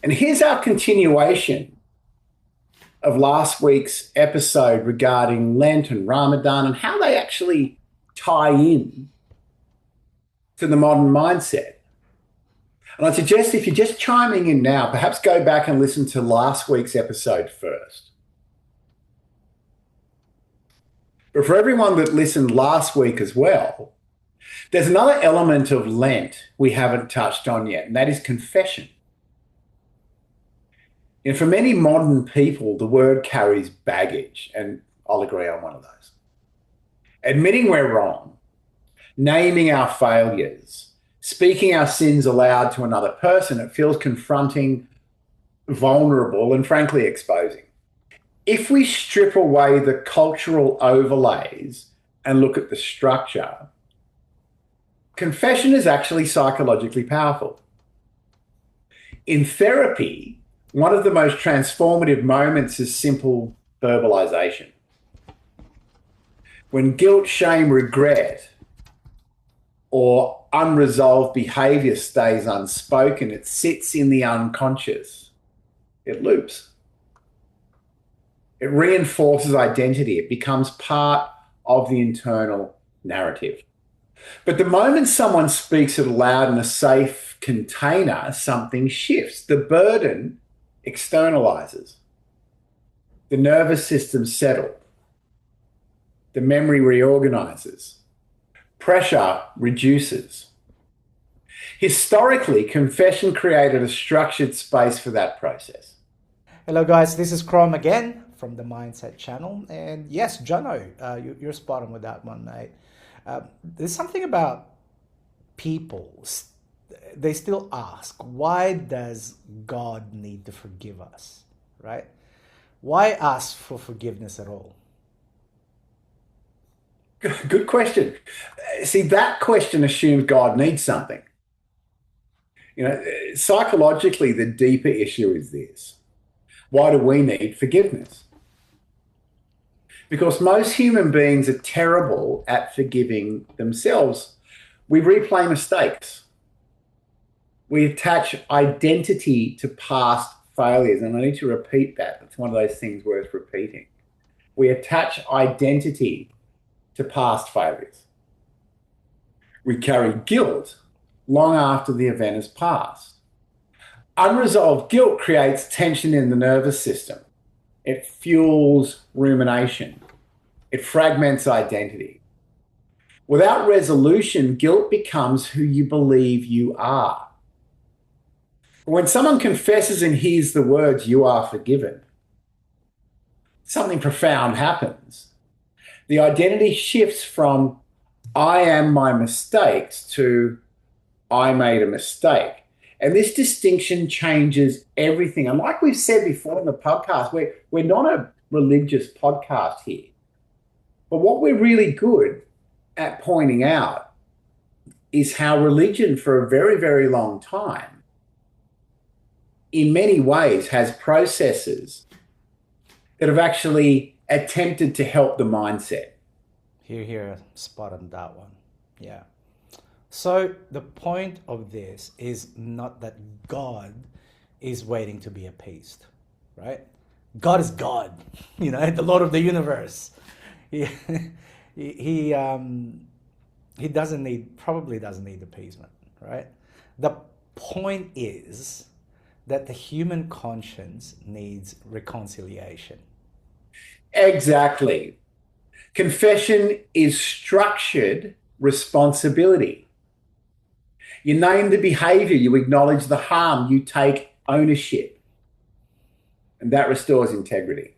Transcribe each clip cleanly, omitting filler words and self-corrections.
And here's our continuation of last week's episode regarding Lent and Ramadan and how they actually tie in to the modern mindset. And I'd suggest if you're just chiming in now, perhaps go back and listen to last week's episode first. But for everyone that listened last week as well, there's another element of Lent we haven't touched on yet, and that is confession. And for many modern people, the word carries baggage, and I'll agree on one of those. Admitting we're wrong, naming our failures, speaking our sins aloud to another person, it feels confronting, vulnerable, and frankly exposing. If we strip away the cultural overlays and look at the structure, confession is actually psychologically powerful. In therapy, one of the most transformative moments is simple verbalization. When guilt, shame, regret, or unresolved behavior stays unspoken, it sits in the unconscious. It loops. It reinforces identity. It becomes part of the internal narrative. But the moment someone speaks it aloud in a safe container, something shifts. The burden externalizes. The nervous system settles. The memory reorganizes. Pressure reduces. Historically, confession created a structured space for that process. Hello guys, this is Crom again from the Mindset channel. And yes, Jono, you're spot on with that one, mate. There's something about people, they still ask, why does God need to forgive us, right? Why ask for forgiveness at all? Good question. See, that question assumes God needs something. Psychologically, the deeper issue is this. Why do we need forgiveness? Because most human beings are terrible at forgiving themselves. We replay mistakes. We attach identity to past failures. And I need to repeat that. It's one of those things worth repeating. We attach identity to past failures. We carry guilt long after the event has passed. Unresolved guilt creates tension in the nervous system. It fuels rumination. It fragments identity. Without resolution, guilt becomes who you believe you are. When someone confesses and hears the words, "you are forgiven," something profound happens. The identity shifts from "I am my mistakes" to "I made a mistake." And this distinction changes everything. And like we've said before in the podcast, we're not a religious podcast here. But what we're really good at pointing out is how religion for a very, very long time, in many ways, has processes that have actually attempted to help the mindset. Here, spot on that one. Yeah. So the point of this is not that God is waiting to be appeased, right? God is God, the Lord of the universe. He probably doesn't need appeasement, right? The point is that the human conscience needs reconciliation. Exactly. Confession is structured responsibility. You name the behavior, you acknowledge the harm, you take ownership, and that restores integrity.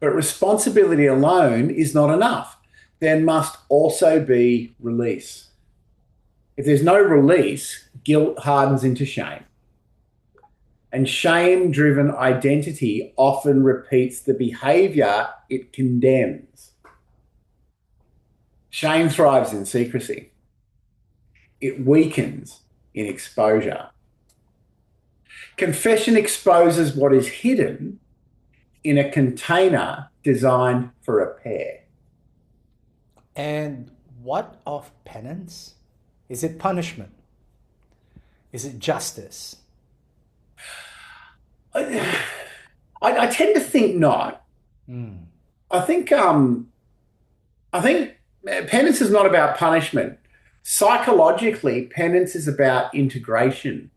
But responsibility alone is not enough. There must also be release. If there's no release, guilt hardens into shame. And shame-driven identity often repeats the behavior it condemns. Shame thrives in secrecy. It weakens in exposure. Confession exposes what is hidden in a container designed for repair. And what of penance? Is it punishment? Is it justice? I tend to think not. Mm. I think I think penance is not about punishment. Psychologically, penance is about integration,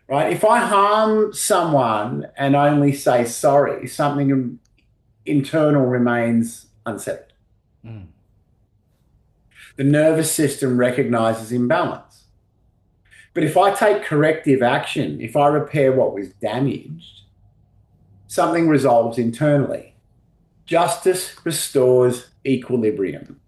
right? If I harm someone and only say sorry, something internal remains unsettled. Mm. The nervous system recognizes imbalance. But if I take corrective action, if I repair what was damaged, something resolves internally. Justice restores equilibrium.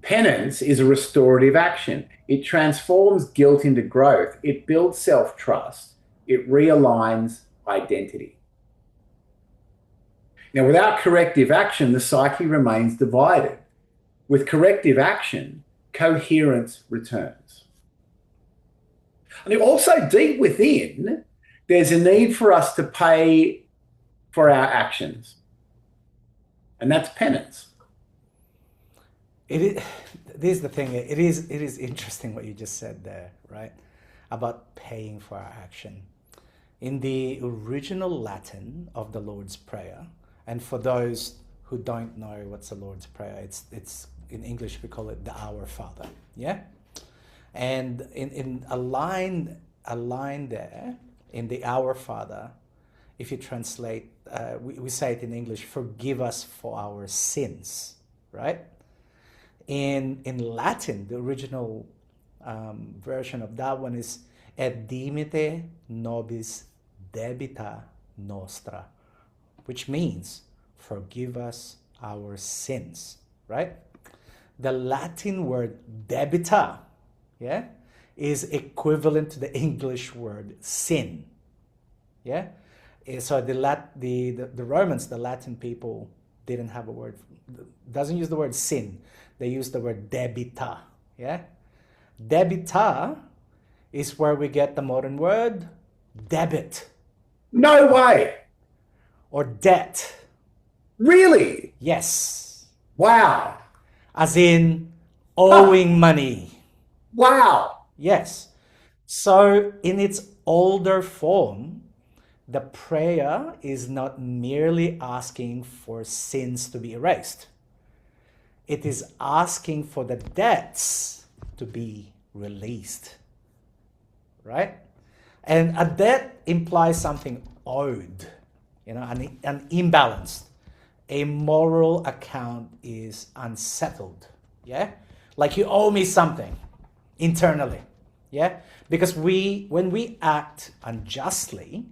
Penance is a restorative action. It transforms guilt into growth. It builds self trust. It realigns identity. Now, without corrective action, the psyche remains divided. With corrective action, coherence returns. And also, deep within, there's a need for us to pay for our actions. And that's penance. It is, this is the thing. It is interesting what you just said there, right? About paying for our action. In the original Latin of the Lord's Prayer, and for those who don't know what's the Lord's Prayer, it's in English we call it the Our Father. Yeah? And in a line there in the Our Father, if you translate, we say it in English, forgive us for our sins, right? In Latin, the original version of that one is et dimite nobis debita nostra, which means forgive us our sins, right? The Latin word debita, yeah, is equivalent to the English word sin, yeah. So the Romans, the Latin people, didn't have a word, doesn't use the word sin. They use the word debita, yeah. Debita is where we get the modern word debit. No way. Or debt. Really? Yes. Wow. As in owing money. Wow. Yes. So in its older form, the prayer is not merely asking for sins to be erased. It is asking for the debts to be released. Right? And a debt implies something owed, an imbalance. A moral account is unsettled. Yeah? Like you owe me something internally. Yeah? Because when we act unjustly,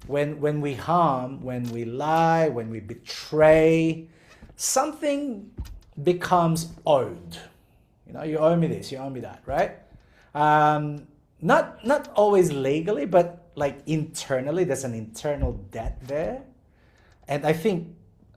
when we harm, when we lie, when we betray, something becomes owed. You owe me this, you owe me that, right? Not always legally, but like internally, there's an internal debt there. And I think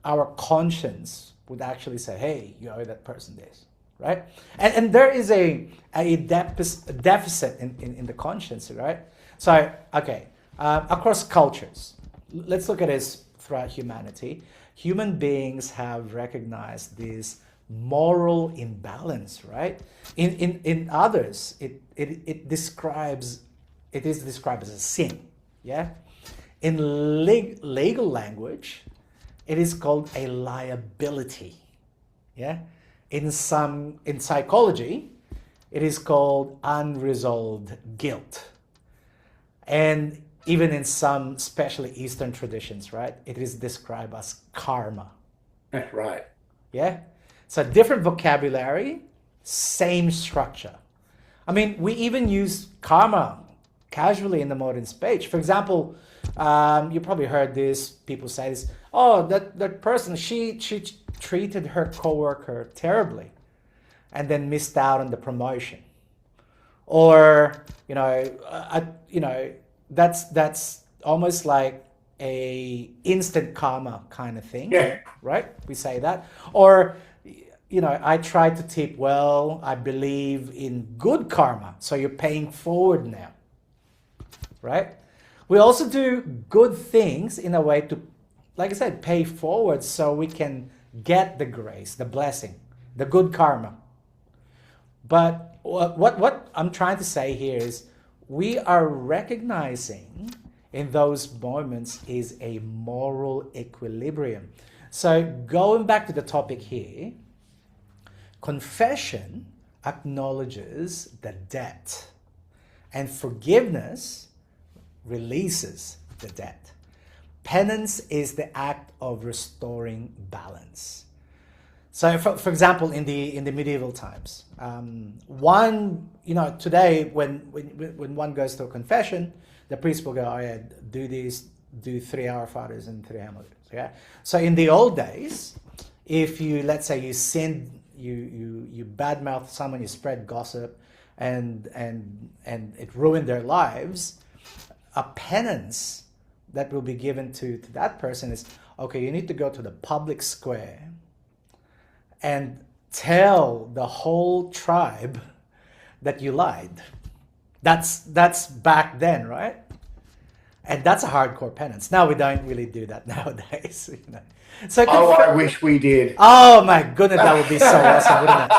our conscience would actually say, hey, you owe that person this, right? And there is a deficit in the conscience, right? So, okay, across cultures, let's look at this throughout humanity. Human beings have recognized this moral imbalance, right? In others, it is described as a sin, yeah? In legal language, it is called a liability, yeah? In psychology, it is called unresolved guilt. And even in some, especially Eastern traditions, right, it is described as karma. Right. Yeah? So different vocabulary, same structure. I mean, we even use karma casually in the modern speech. For example, you probably heard this, people say this, oh, that person, she treated her coworker terribly and then missed out on the promotion. Or, that's almost like a instant karma kind of thing, Yeah. right? We say that. Or, I try to tip well, I believe in good karma, so you're paying forward now, right? We also do good things in a way to, like I said, pay forward so we can get the grace, the blessing, the good karma. But what I'm trying to say here is we are recognizing in those moments is a moral equilibrium. So going back to the topic here, confession acknowledges the debt, and forgiveness releases the debt. Penance is the act of restoring balance. So, for example, in the medieval times, today when one goes to a confession, the priest will go, "Oh yeah, do this, do 3 Our Fathers and 3 Hail Marys." Yeah. So in the old days, if you, let's say, you sinned, you badmouth someone, you spread gossip, and it ruined their lives, a penance that will be given to that person is, okay, you need to go to the public square and tell the whole tribe that you lied. That's back then, right? And that's a hardcore penance. Now we don't really do that nowadays. So I wish we did. Oh my goodness, that would be so awesome, wouldn't it?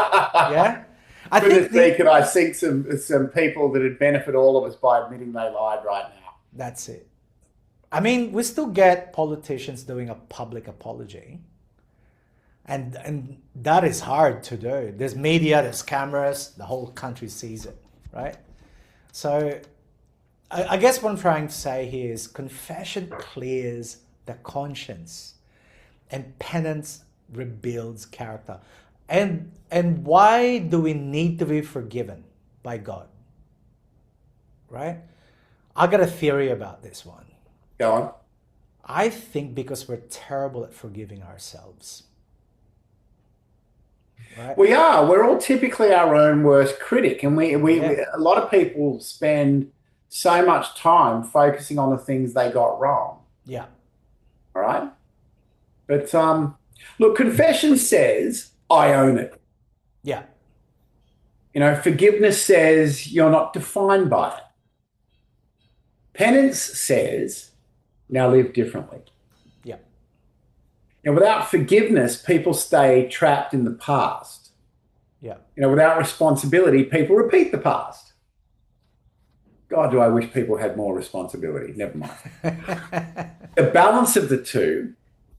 Yeah. Could I see some people that would benefit all of us by admitting they lied right now? That's it. I mean, we still get politicians doing a public apology. And that is hard to do. There's media, there's cameras, the whole country sees it, right? So I guess what I'm trying to say here is confession clears the conscience and penance rebuilds character. And why do we need to be forgiven by God? Right? I got a theory about this one. Go on. I think because we're terrible at forgiving ourselves. Right? We are. We're all typically our own worst critic, and we a lot of people spend so much time focusing on the things they got wrong. Yeah. All right. But look, confession says I own it. Yeah. Forgiveness says you're not defined by it. Penance says now live differently. And without forgiveness, people stay trapped in the past. Yeah. Without responsibility, people repeat the past. God, do I wish people had more responsibility. Never mind. The balance of the two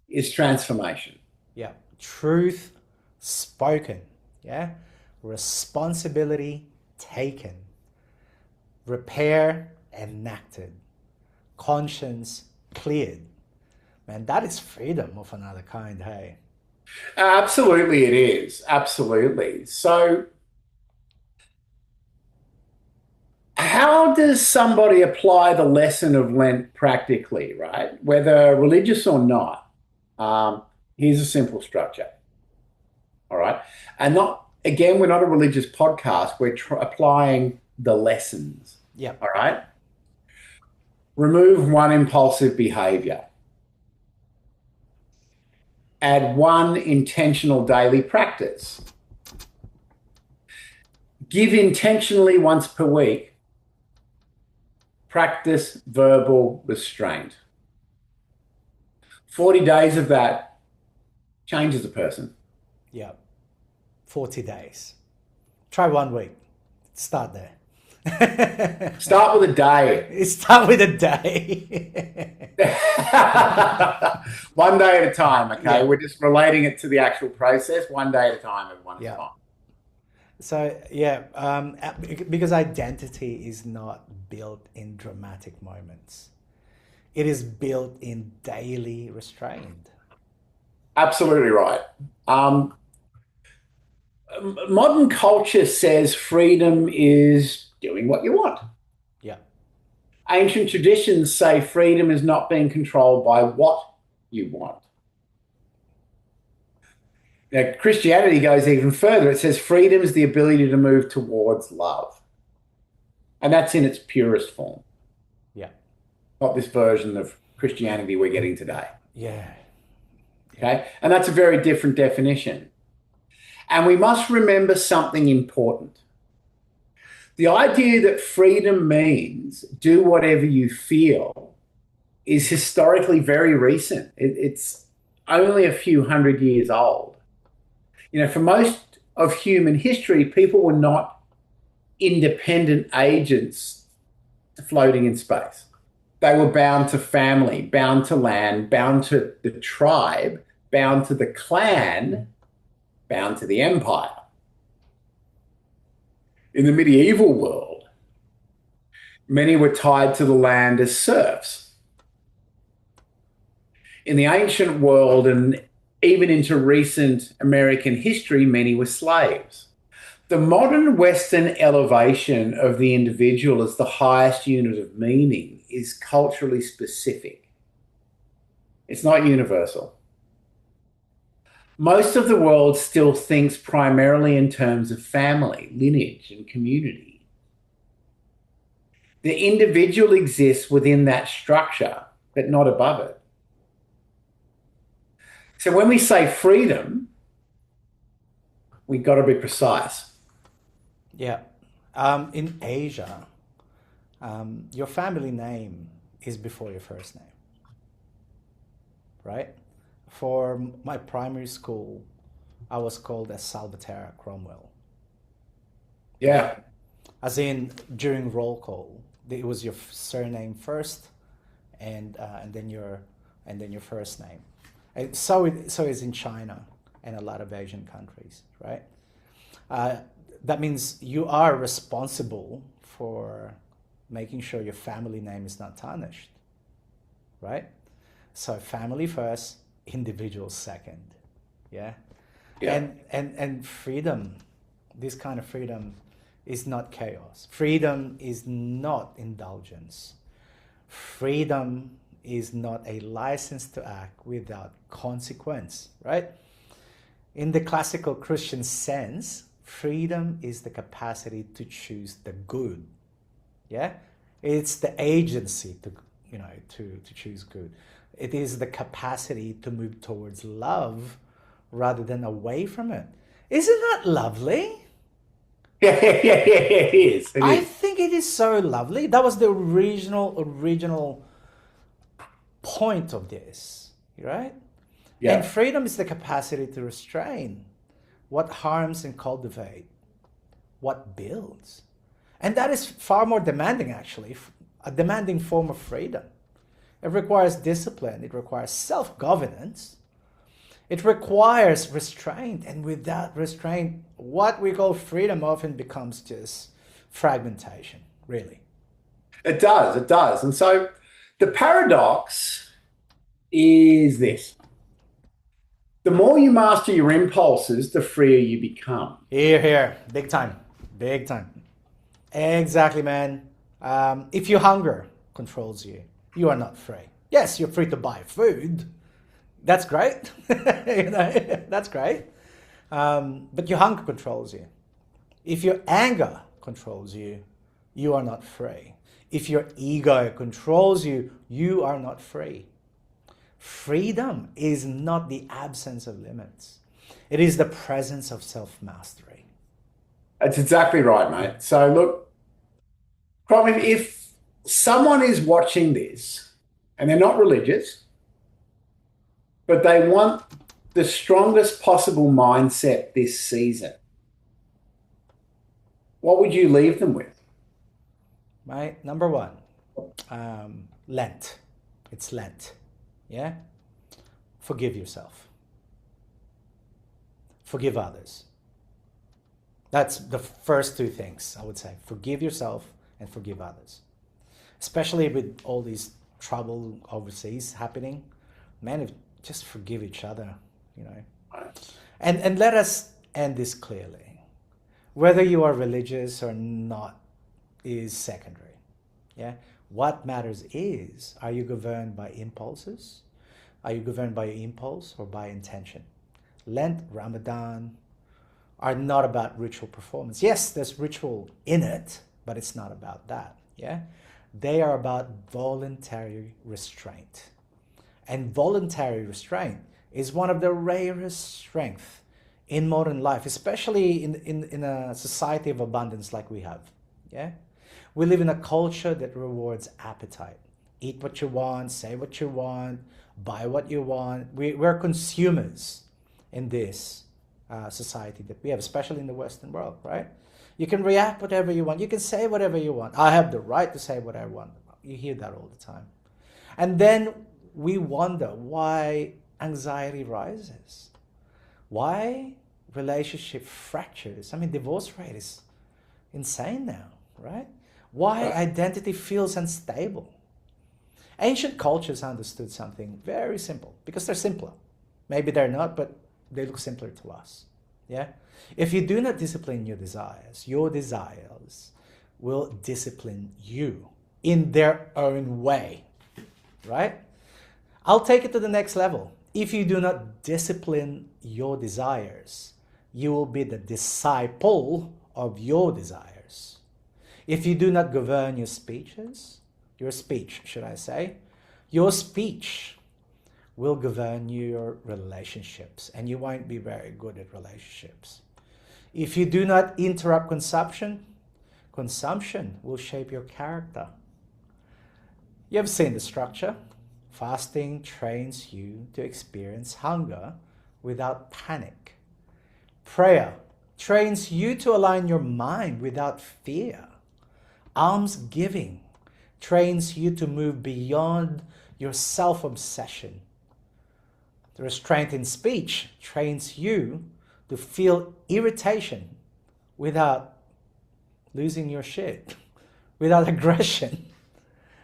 is transformation. Yeah. Truth spoken. Yeah. Responsibility taken. Repair enacted. Conscience cleared. Man, that is freedom of another kind, hey? Absolutely, it is. Absolutely. So, how does somebody apply the lesson of Lent practically, right? Whether religious or not, here's a simple structure. All right. And we're not a religious podcast. We're applying the lessons. Yeah. All right. Remove one impulsive behavior. Add one intentional daily practice. Give intentionally once per week. Practice verbal restraint. 40 days of that changes a person. Yeah. 40 days. Try 1 week. Start there. Start with a day. Start with a day. 1 day at a time, okay? Yeah. We're just relating it to the actual process. 1 day at a time, everyone is fine. So, because identity is not built in dramatic moments. It is built in daily restraint. Absolutely right. Modern culture says freedom is doing what you want. Yeah. Ancient traditions say freedom is not being controlled by what you want. Now, Christianity goes even further. It says freedom is the ability to move towards love. And that's in its purest form. Yeah. Not this version of Christianity we're getting today. Yeah. Okay. And that's a very different definition. And we must remember something important. The idea that freedom means do whatever you feel is historically very recent. It's only a few hundred years old. For most of human history, people were not independent agents floating in space. They were bound to family, bound to land, bound to the tribe, bound to the clan, bound to the empire. In the medieval world, many were tied to the land as serfs. In the ancient world, and even into recent American history, many were slaves. The modern Western elevation of the individual as the highest unit of meaning is culturally specific. It's not universal. Most of the world still thinks primarily in terms of family, lineage, and community. The individual exists within that structure, but not above it. So when we say freedom, we've got to be precise. Yeah. In Asia, your family name is before your first name, right? For my primary school, I was called as Salvatera Cromwell. Yeah. As in, during roll call, it was your surname first, and then your first name. And so is in China and a lot of Asian countries, right? That means you are responsible for making sure your family name is not tarnished, right? So family first, individual second, yeah. Yeah. And freedom, this kind of freedom, is not chaos. Freedom is not indulgence. Freedom is not a license to act without consequence, right? In the classical Christian sense, freedom is the capacity to choose the good. Yeah? It's the agency to choose good. It is the capacity to move towards love rather than away from it. Isn't that lovely? Yeah, it is. I think it is so lovely. That was the original point of this, right? Yeah. And freedom is the capacity to restrain what harms and cultivate what builds. And that is far more demanding, actually, a demanding form of freedom. It requires discipline, it requires self-governance, it requires restraint. And without restraint, what we call freedom often becomes just fragmentation, really. It does. And so the paradox is this. The more you master your impulses, the freer you become. Here. Big time. Big time. Exactly, man. If your hunger controls you, you are not free. Yes, you're free to buy food. That's great. That's great. But your hunger controls you. If your anger controls you, you are not free. If your ego controls you, you are not free. Freedom is not the absence of limits. It is the presence of self-mastery. That's exactly right, mate. So look, Crom, if someone is watching this and they're not religious, but they want the strongest possible mindset this season, what would you leave them with? Right? Number one, Lent. It's Lent. Yeah? Forgive yourself. Forgive others. That's the first two things I would say. Forgive yourself and forgive others. Especially with all these trouble overseas happening. Man, just forgive each other, And let us end this clearly. Whether you are religious or not is secondary. Yeah? What matters is, are you governed by impulses? Are you governed by impulse or by intention? Lent, Ramadan are not about ritual performance. Yes, there's ritual in it, but it's not about that. Yeah? They are about voluntary restraint. And voluntary restraint is one of the rarest strengths in modern life, especially in a society of abundance like we have. Yeah? We live in a culture that rewards appetite. Eat what you want, say what you want, buy what you want. We're consumers in this society that we have, especially in the Western world, right? You can react whatever you want. You can say whatever you want. I have the right to say what I want. You hear that all the time. And then we wonder why anxiety rises. Why relationship fractures? I mean, divorce rate is insane now, right? Why identity feels unstable. Ancient cultures understood something very simple because they're simpler. Maybe they're not, but they look simpler to us. Yeah? If you do not discipline your desires will discipline you in their own way, right? I'll take it to the next level. If you do not discipline your desires, you will be the disciple of your desires. If you do not govern your speech, should I say, your speech will govern your relationships, and you won't be very good at relationships. If you do not interrupt consumption will shape your character. You have seen the structure. Fasting trains you to experience hunger without panic. Prayer trains you to align your mind without fear. Almsgiving trains you to move beyond your self-obsession. The restraint in speech trains you to feel irritation without losing your shit, without aggression,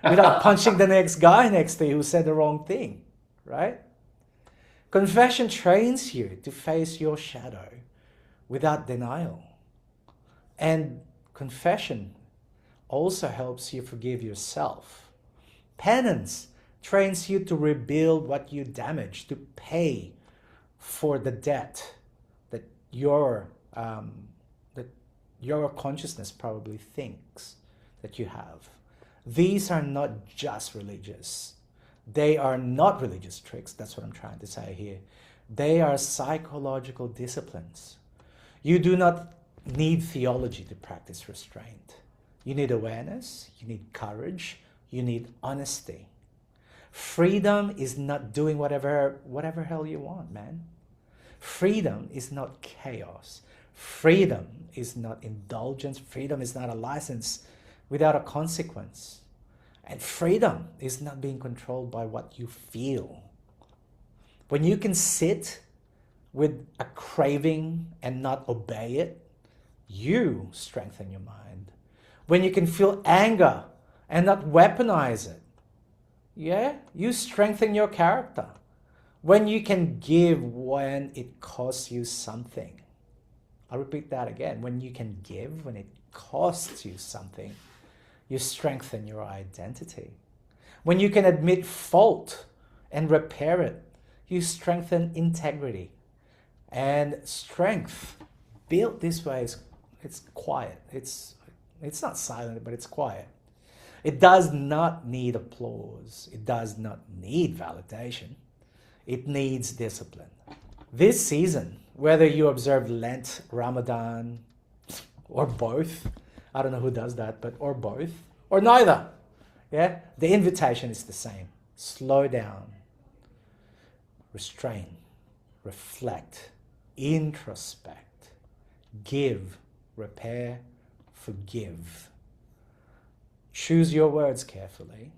without punching the next guy next to you who said the wrong thing, right? Confession trains you to face your shadow without denial. And confession also helps you forgive yourself. Penance trains you to rebuild what you damaged, to pay for the debt that your consciousness probably thinks that you have. These are not just religious. They are not religious tricks. That's what I'm trying to say here. They are psychological disciplines. You do not need theology to practice restraint. You need awareness, you need courage, you need honesty. Freedom is not doing whatever hell you want, man. Freedom is not chaos. Freedom is not indulgence. Freedom is not a license without a consequence. And freedom is not being controlled by what you feel. When you can sit with a craving and not obey it, you strengthen your mind. When you can feel anger and not weaponize it, yeah, you strengthen your character. When you can give when it costs you something. I'll repeat that again. When you can give when it costs you something, you strengthen your identity. When you can admit fault and repair it, you strengthen integrity. And strength built this way it's quiet. It's not silent, but it's quiet. It does not need applause. It does not need validation. It needs discipline. This season, whether you observe Lent, Ramadan, or both, I don't know who does that, but or both, or neither, yeah, the invitation is the same. Slow down, restrain, reflect, introspect, give, repair, forgive. Choose your words carefully,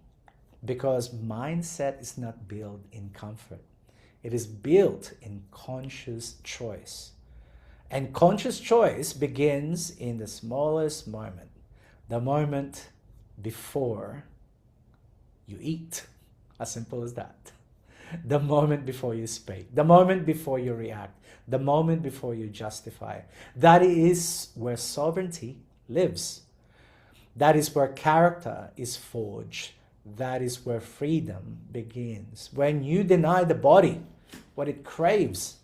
because mindset is not built in comfort. It is built in conscious choice. And conscious choice begins in the smallest moment, the moment before you eat. As simple as that. The moment before you speak, the moment before you react, the moment before you justify. That is where sovereignty lives. That is where character is forged. That is where freedom begins. When you deny the body what it craves,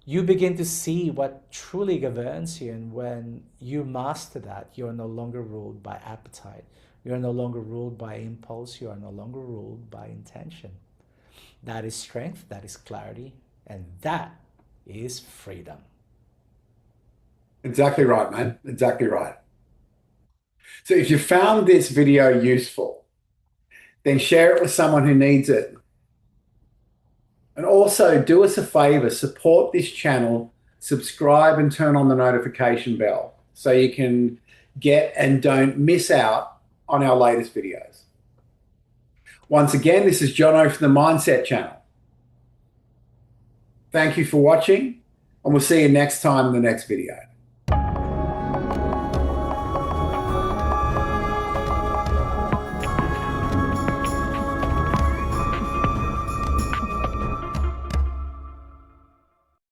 you begin to see what truly governs you. And when you master that, you are no longer ruled by appetite. You are no longer ruled by impulse. You are no longer ruled by intention. That is strength, that is clarity, and that is freedom. Exactly right, man. Exactly right. So if you found this video useful, then share it with someone who needs it. And also do us a favor, support this channel subscribe and turn on the notification bell so you can get and don't miss out on our latest videos. Once again, this is Jono from the Mindset Channel. Thank you for watching, and we'll see you next time in the next video.